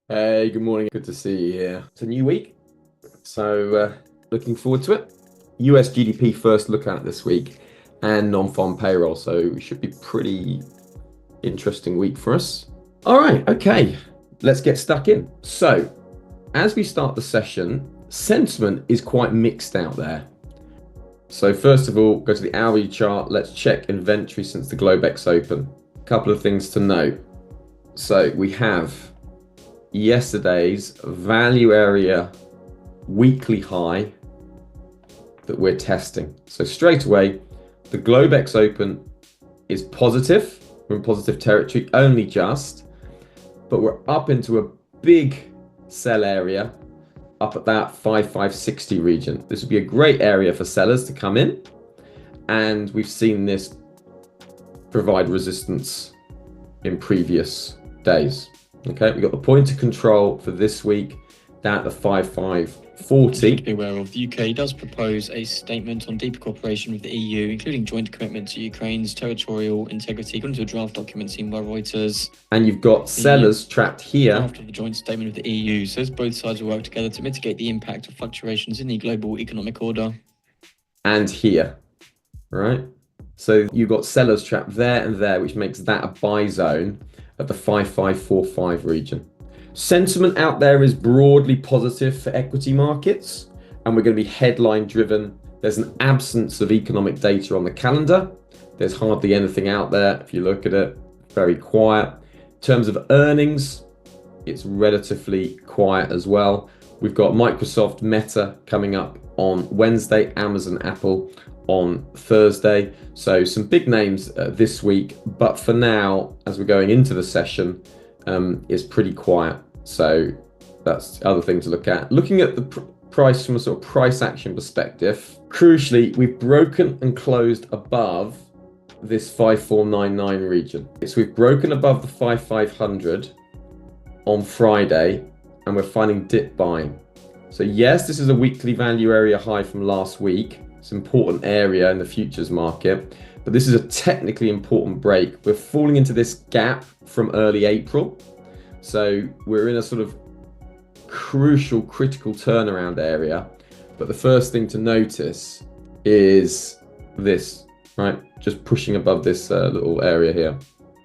Hey, good morning. Good to see you here. It's a new week, so looking forward to it. US GDP first look at this week and non-farm payroll, so it should be pretty interesting week for us. All right, okay, let's get stuck in. So, as we start the session, sentiment is quite mixed out there. So first of all, go to the hourly chart. Let's check inventory since the Globex open. A couple of things to note. So we have yesterday's value area weekly high that we're testing. So straight away, the Globex open is positive. We're in positive territory, only just, but we're up into a big sell area up at that 5560 region. This would be a great area for sellers to come in, and we've seen this provide resistance in previous days. Okay, we got the point of control for this week down at the 5540. To be aware of, the UK does propose a statement on deeper cooperation with the EU, including joint commitment to Ukraine's territorial integrity, according to a draft document seen by Reuters. And you've got sellers trapped here. After the joint statement with the EU says both sides will work together to mitigate the impact of fluctuations in the global economic order. And here, right? So you've got sellers trapped there and there, which makes that a buy zone at the 5545 region. Sentiment out there is broadly positive for equity markets, and we're going to be headline driven. There's an absence of economic data on the calendar. There's hardly anything out there. If you look at it, very quiet. In terms of earnings, it's relatively quiet as well. We've got Microsoft, Meta coming up on Wednesday, Amazon, Apple on Thursday. So some big names this week, but for now, as we're going into the session, it's pretty quiet. So that's the other thing to look at. Looking at the price from a sort of price action perspective, crucially, we've broken and closed above this 5499 region. So we've broken above the 5500 on Friday, and we're finding dip buying. So yes, this is a weekly value area high from last week. It's an important area in the futures market, but this is a technically important break. We're falling into this gap from early April. So we're in a sort of crucial, critical turnaround area. But the first thing to notice is this, right? Just pushing above this little area here.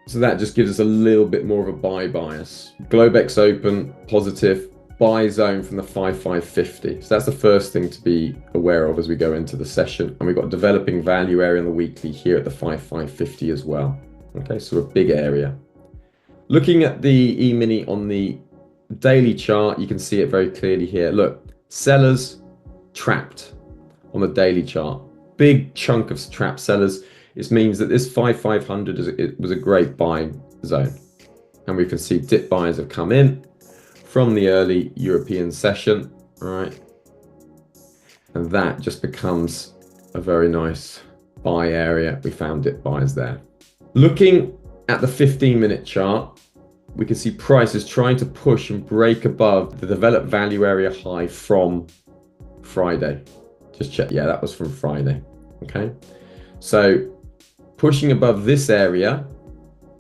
So that just gives us a little bit more of a buy bias. Globex open, positive, buy zone from the 5550. So that's the first thing to be aware of as we go into the session. And we've got a developing value area on the weekly here at the 5550 as well. Okay, so a big area. Looking at the E-mini on the daily chart, you can see it very clearly here. Look, sellers trapped on the daily chart. Big chunk of trapped sellers. This means that this 5500 was a great buying zone. And we can see dip buyers have come in from the early European session, right? And that just becomes a very nice buy area. We found dip buyers there. Looking at the 15-minute chart, we can see prices trying to push and break above the developed value area high from Friday. Just check, yeah, that was from Friday, okay? So pushing above this area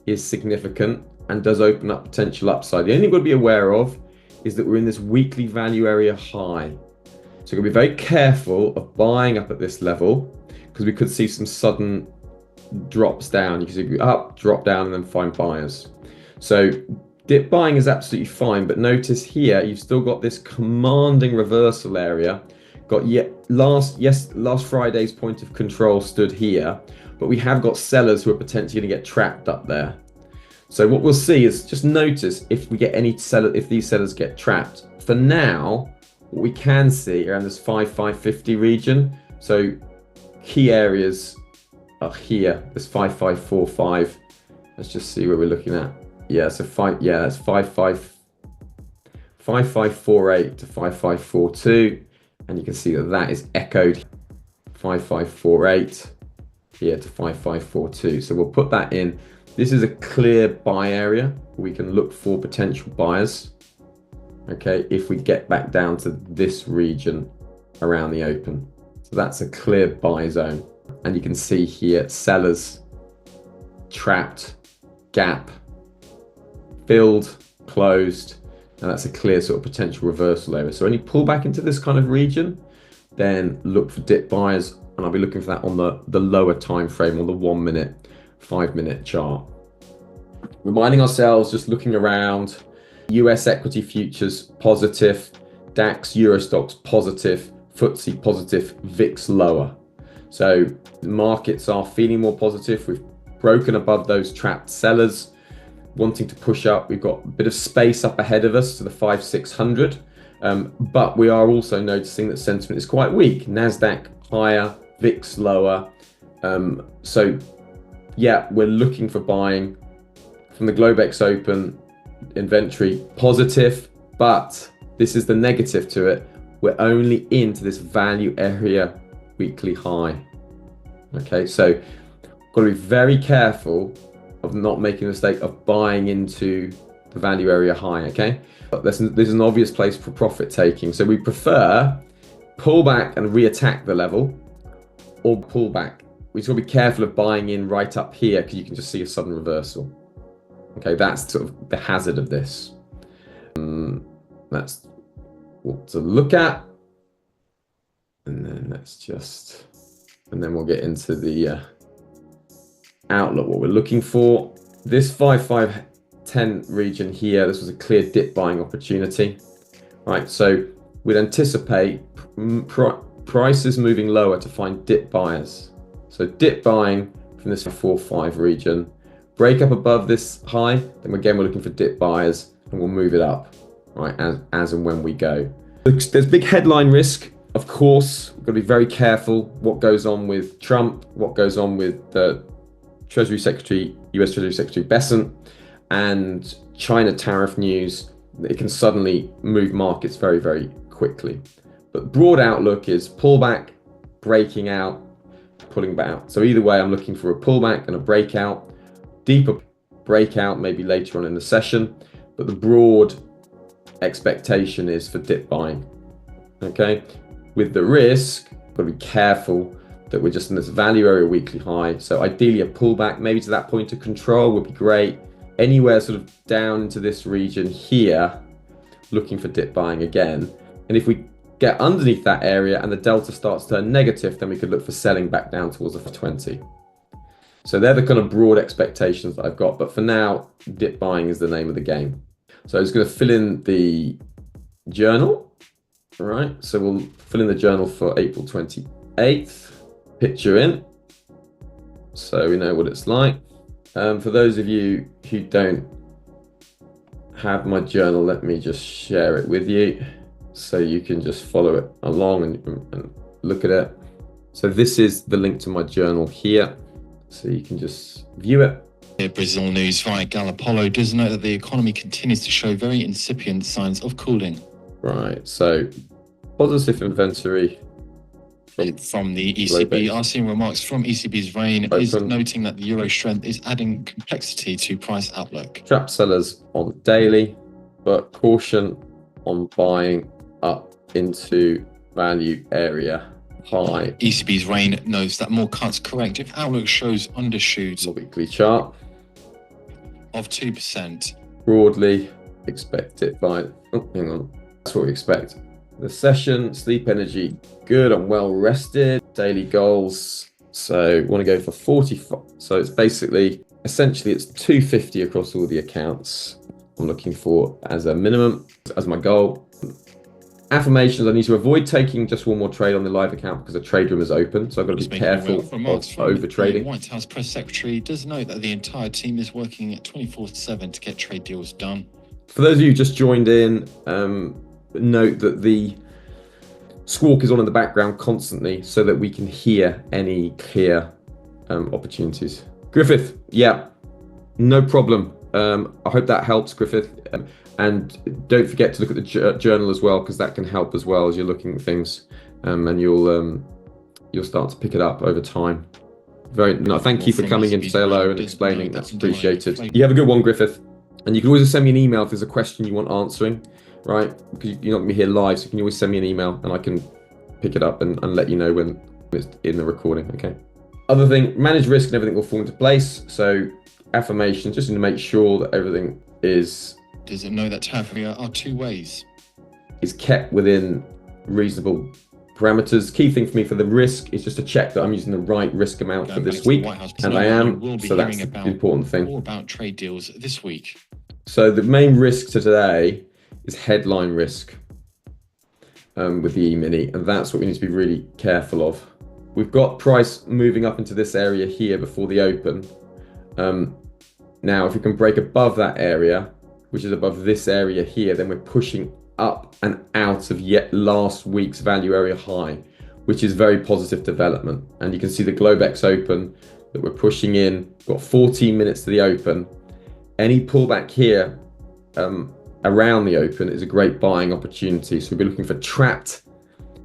is significant and does open up potential upside. The only thing we've got to be aware of is that we're in this weekly value area high. So we're going to be very careful of buying up at this level, because we could see some sudden drops down. You can see up, drop down, and then find buyers. So dip buying is absolutely fine, but notice here you've still got this commanding reversal area. Got last Friday's point of control stood here, but we have got sellers who are potentially going to get trapped up there. So what we'll see is, just notice if we get any seller, if these sellers get trapped. For now, what we can see around this 5550 region. So key areas are here, this 5545. Let's just see where we're looking at. Yeah, so that's 5548 to 5542, and you can see that that is echoed 5548 here to 5542. So we'll put that in. This is a clear buy area. We can look for potential buyers, okay, if we get back down to this region around the open. So that's a clear buy zone. And you can see here, sellers trapped, gap, filled, closed, and that's a clear sort of potential reversal area. So any pullback into this kind of region, then look for dip buyers, and I'll be looking for that on the lower time frame, on the 1 minute, 5 minute chart. Reminding ourselves, just looking around, US equity futures positive, DAX, Eurostoxx positive, FTSE positive, VIX lower. So the markets are feeling more positive. We've broken above those trapped sellers, wanting to push up. We've got a bit of space up ahead of us to the 5,600, but we are also noticing that sentiment is quite weak. NASDAQ higher, VIX lower. So yeah, we're looking for buying from the Globex Open inventory positive, but this is the negative to it. We're only into this value area weekly high. Okay, so got to be very careful of not making a mistake of buying into the value area high. Okay, but this is an obvious place for profit taking. So we prefer pull back and re-attack the level, or pull back. We just got to be careful of buying in right up here, because you can just see a sudden reversal. Okay, that's sort of the hazard of this. That's what to look at. And then we'll get into the outlook, what we're looking for. This 5510 region here, this was a clear dip buying opportunity, right? So we'd anticipate prices moving lower to find dip buyers. So dip buying from this 4-5 region, break up above this high, then again we're looking for dip buyers, and we'll move it up, right, as and when we go. There's big headline risk, of course. We've got to be very careful what goes on with Trump, what goes on with the Treasury Secretary, US Treasury Secretary Bessent, and China tariff news. It can suddenly move markets very, very quickly. But broad outlook is pullback, breaking out, pulling back out. So either way, I'm looking for a pullback and a breakout, deeper breakout maybe later on in the session, but the broad expectation is for dip buying. Okay, with the risk, got to be careful that we're just in this value area weekly high. So ideally a pullback, maybe to that point of control would be great. Anywhere sort of down into this region here, looking for dip buying again. And if we get underneath that area and the delta starts to turn negative, then we could look for selling back down towards the 20. So they're the kind of broad expectations that I've got. But for now, dip buying is the name of the game. So I'm just going to fill in the journal. All right, so we'll fill in the journal for April 28th. Picture in, so we know what it's like. For those of you who don't have my journal, let me just share it with you so you can just follow it along and look at it. So this is the link to my journal here, so you can just view it. Brazil news via Galapolo does note that the economy continues to show very incipient signs of cooling. Right, so positive inventory from the ECB. Are seeing remarks from ECB's reign is noting that the euro strength is adding complexity to price outlook. Trap sellers on daily, but caution on buying up into value area high. ECB's reign notes that more cuts correct if outlook shows undershoots. The weekly chart of 2%. Broadly expect it by, hang on, that's what we expect. The session, sleep energy, good and well rested. Daily goals, so want to go for 45. So it's basically, essentially it's 250 across all the accounts I'm looking for as a minimum, as my goal. Affirmations, I need to avoid taking just one more trade on the live account because the trade room is open, so I've got to be careful of over trading. The White House press secretary does note that the entire team is working at 24/7 to get trade deals done. For those of you who just joined in, note that the squawk is on in the background constantly so that we can hear any clear opportunities. Griffith, yeah, no problem. I hope that helps, Griffith. And don't forget to look at the journal as well, because that can help as well as you're looking at things, and you'll start to pick it up over time. Thank you for coming in to say hello and explaining. That's appreciated. You have a good one, Griffith. And you can always send me an email if there's a question you want answering, right? Because you're not going to be here live, so you can always send me an email and I can pick it up and let you know when it's in the recording, okay? Other thing, manage risk and everything will fall into place. So affirmation, just need to make sure that everything is Does it know that tariff are two ways? Is kept within reasonable parameters. Key thing for me for the risk is just to check that I'm using the right risk amount for this week, and I am. So that's the important thing. More about trade deals this week. So the main risk to today is headline risk with the E-mini, and that's what we need to be really careful of. We've got price moving up into this area here before the open. Now, if we can break above that area, which is above this area here, then we're pushing up and out of yet last week's value area high, which is very positive development. And you can see the Globex open that we're pushing in. We've got 14 minutes to the open. Any pullback here around the open is a great buying opportunity. So we'll be looking for trapped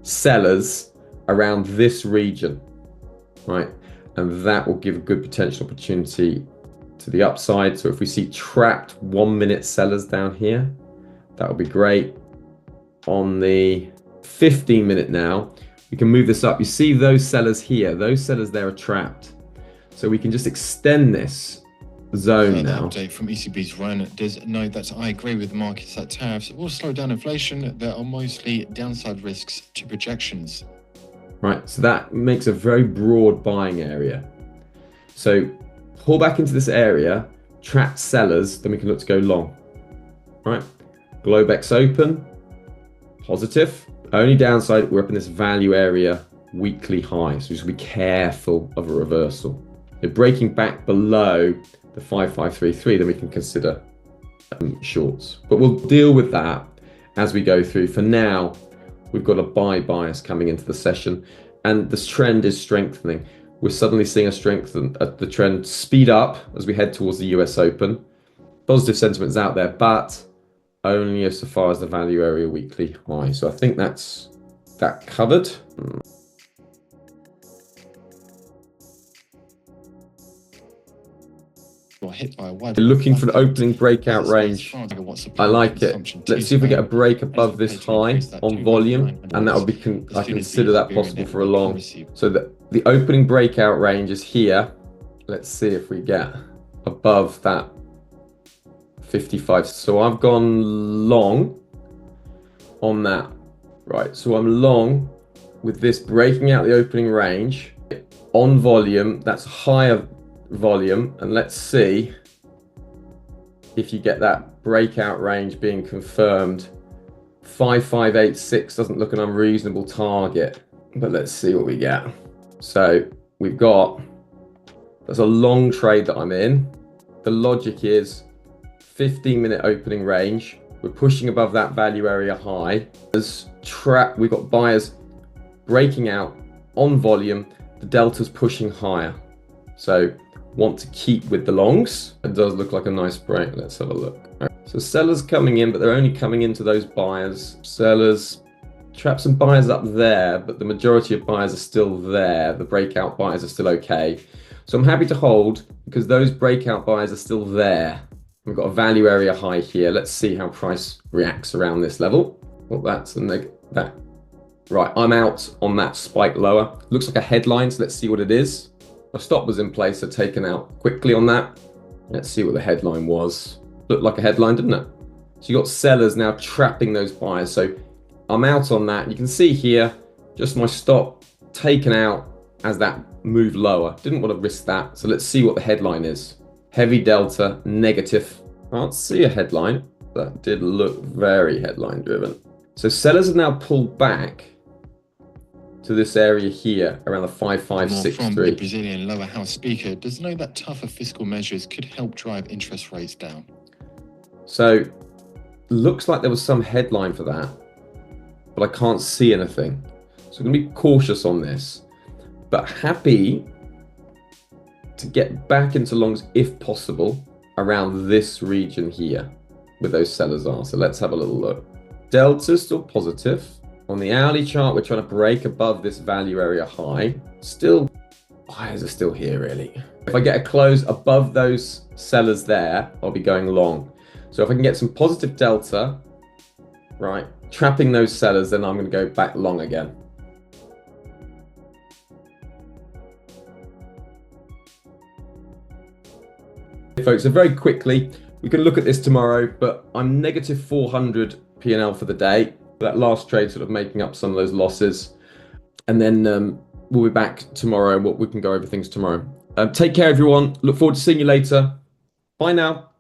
sellers around this region, right? And that will give a good potential opportunity to the upside. So if we see trapped 1 minute sellers down here, that would be great. On the 15 minute now, we can move this up. You see those sellers here, those sellers there are trapped. So we can just extend this zone now. Update from ECB's Ryan does note that I agree with the markets that tariffs will slow down inflation. There are mostly downside risks to projections. Right, so that makes a very broad buying area. So pull back into this area, trap sellers, then we can look to go long. Right, Globex open, positive. Only downside, we're up in this value area weekly high, so just be careful of a reversal. If breaking back below the 5533, then we can consider shorts. But we'll deal with that as we go through. For now, we've got a buy bias coming into the session, and this trend is strengthening. We're suddenly seeing the trend speed up as we head towards the US Open. Positive sentiment's out there, but only so far as the value area weekly high. So I think that's that covered. Hit by a wide Looking for the opening breakout range. I like it. Let's see if we get a break above this high on volume, and that would be I consider that possible for a long. So the opening breakout range is here. Let's see if we get above that 55. So I've gone long on that. Right, so I'm long with this breaking out the opening range on volume. That's higher volume, and let's see if you get that breakout range being confirmed. 5586 doesn't look an unreasonable target, but let's see what we get. So we've got, that's a long trade that I'm in. The logic is 15-minute opening range. We're pushing above that value area high. We've got buyers breaking out on volume. The delta's pushing higher. So want to keep with the longs. It does look like a nice break. Let's have a look. So sellers coming in, but they're only coming into those buyers. Sellers trap some buyers up there, but the majority of buyers are still there. The breakout buyers are still okay. So I'm happy to hold because those breakout buyers are still there. We've got a value area high here. Let's see how price reacts around this level. Well, that's that. Right, I'm out on that spike lower. Looks like a headline, so let's see what it is. A stop was in place, so taken out quickly on that. Let's see what the headline was. Looked like a headline, didn't it? So you got sellers now trapping those buyers. So I'm out on that. You can see here, just my stop taken out as that moved lower. Didn't want to risk that. So let's see what the headline is. Heavy delta, negative. I can't see a headline. That did look very headline driven. So sellers have now pulled back to this area here around the 5563. From the Brazilian lower house speaker does know that tougher fiscal measures could help drive interest rates down. So looks like there was some headline for that, but I can't see anything. So I'm going to be cautious on this, but happy to get back into longs if possible around this region here where those sellers are. So let's have a little look. Delta's still positive. On the hourly chart, we're trying to break above this value area high. Still, buyers are still here really. If I get a close above those sellers there, I'll be going long. So if I can get some positive delta, right, trapping those sellers, then I'm going to go back long again. Folks, so very quickly, We can look at this tomorrow, but I'm negative 400 P&L for the day. That last trade sort of making up some of those losses. And then we'll be back tomorrow. We can go over things tomorrow. Take care, everyone. Look forward to seeing you later. Bye now.